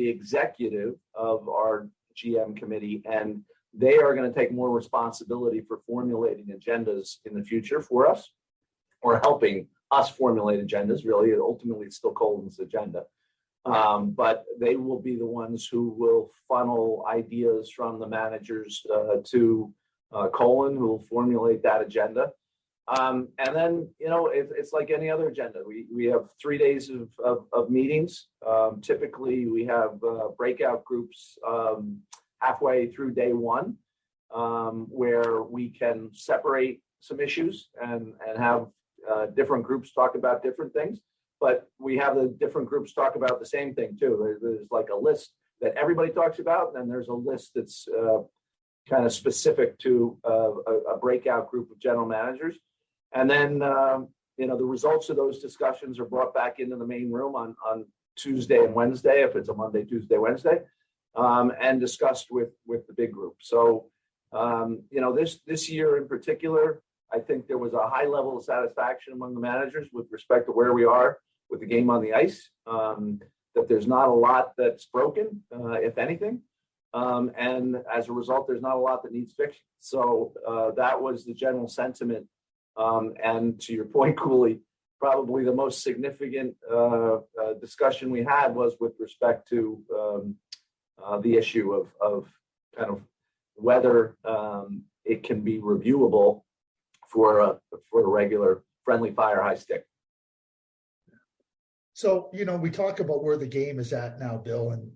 the executive of our GM committee, and they are going to take more responsibility for formulating agendas in the future for us, or helping us formulate agendas. Really, ultimately, it's still Colin's agenda. But they will be the ones who will funnel ideas from the managers to Colin, who will formulate that agenda. And then, it's like any other agenda. We have 3 days of meetings. Typically, we have breakout groups halfway through day one, where we can separate some issues and have different groups talk about different things. But we have the different groups talk about the same thing too. There's like a list that everybody talks about, and then there's a list that's kind of specific to a breakout group of general managers. And then, the results of those discussions are brought back into the main room on Tuesday and Wednesday, if it's a Monday, Tuesday, Wednesday, and discussed with the big group. So, this year in particular, I think there was a high level of satisfaction among the managers with respect to where we are with the game on the ice, that there's not a lot that's broken, if anything. And as a result, there's not a lot that needs fixing. So that was the general sentiment. And to your point, Cooley, probably the most significant discussion we had was with respect to the issue of kind of whether it can be reviewable for a regular friendly fire high stick. So, we talk about where the game is at now, Bill, and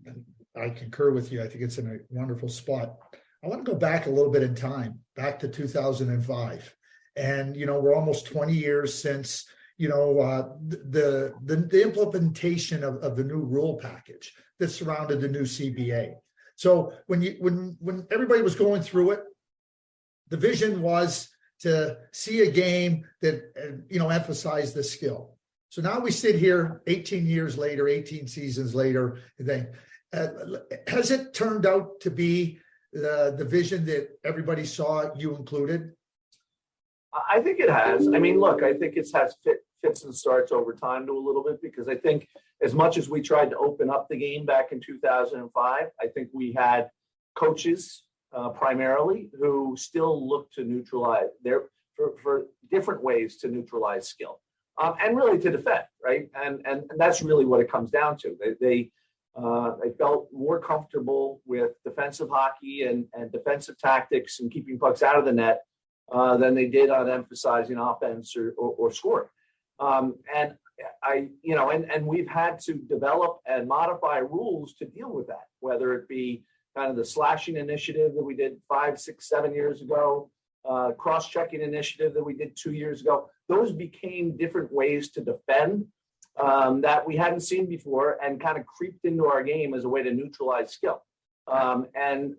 I concur with you. I think it's in a wonderful spot. I want to go back a little bit in time, back to 2005. And, we're almost 20 years since, the implementation of the new rule package that surrounded the new CBA. So when everybody was going through it, the vision was to see a game that, emphasized the skill. So now we sit here 18 years later, 18 seasons later, and think, has it turned out to be the vision that everybody saw, you included? I think it has. I mean, look, I think it has fits and starts over time to a little bit, because I think as much as we tried to open up the game back in 2005, I think we had coaches primarily who still look to neutralize for different ways to neutralize skill, and really to defend, right? And that's really what it comes down to. They felt more comfortable with defensive hockey and defensive tactics and keeping pucks out of the net than they did on emphasizing offense or scoring. And we've had to develop and modify rules to deal with that, whether it be kind of the slashing initiative that we did 5, 6, 7 years ago, cross-checking initiative that we did 2 years ago. Those became different ways to defend that we hadn't seen before, and kind of creeped into our game as a way to neutralize skill. And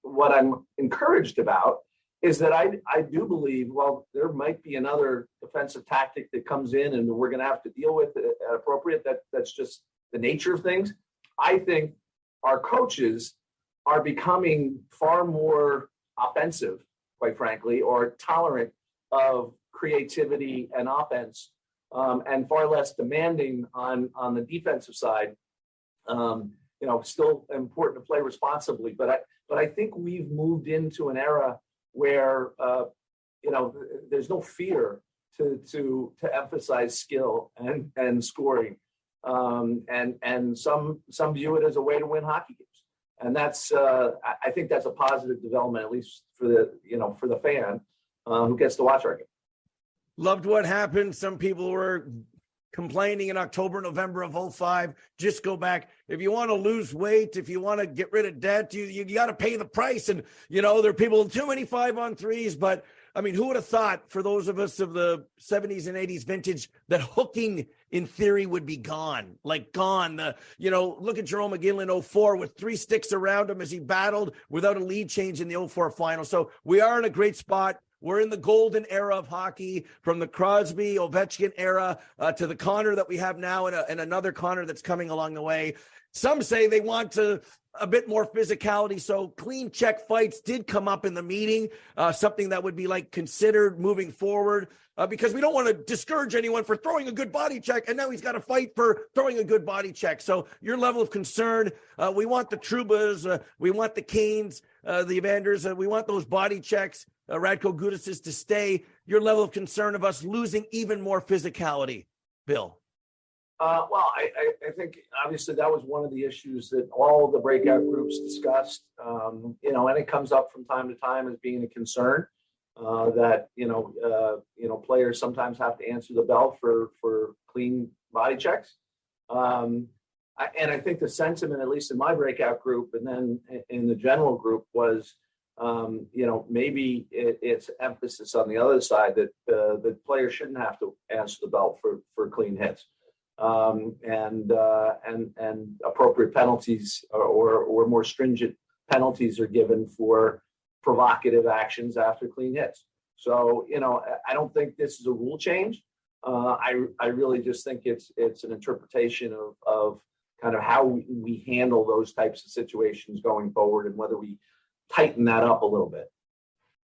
what I'm encouraged about is that I do believe, well, there might be another defensive tactic that comes in and we're going to have to deal with it at appropriate. That's just the nature of things. I think our coaches are becoming far more offensive, quite frankly, or tolerant of creativity and offense, and far less demanding on the defensive side. Still important to play responsibly, but I think we've moved into an era where there's no fear to emphasize skill and scoring, and some view it as a way to win hockey games, and that's I think that's a positive development, at least for the fan who gets to watch our game. Loved what happened. Some people were complaining in October, November of 2005. Just go back. If you want to lose weight, if you want to get rid of debt, you got to pay the price. And, there are people, too many 5-on-3s. But, I mean, who would have thought, for those of us of the 70s and 80s vintage, that hooking, in theory, would be gone? Like, gone. Look at Jerome McGill in 2004 with 3 sticks around him as he battled without a lead change in the 2004 final. So we are in a great spot. We're in the golden era of hockey, from the Crosby, Ovechkin era to the Connor that we have now, and another Connor that's coming along the way. Some say they want a bit more physicality. So clean check fights did come up in the meeting, something that would be like considered moving forward, because we don't want to discourage anyone for throwing a good body check. And now he's got to fight for throwing a good body check. So your level of concern, we want the Trubas, we want the Canes, the Evanders, we want those body checks, Radko Gudas to stay. Your level of concern of us losing even more physicality, Bill? Well, I think obviously that was one of the issues that all of the breakout groups discussed, and it comes up from time to time as being a concern that, players sometimes have to answer the bell for clean body checks. And I think the sentiment, at least in my breakout group and then in the general group, was, maybe it's emphasis on the other side that the players shouldn't have to answer the bell for clean hits. And appropriate penalties or more stringent penalties are given for provocative actions after clean hits. So, I don't think this is a rule change. I really just think it's an interpretation of kind of how we handle those types of situations going forward and whether we tighten that up a little bit.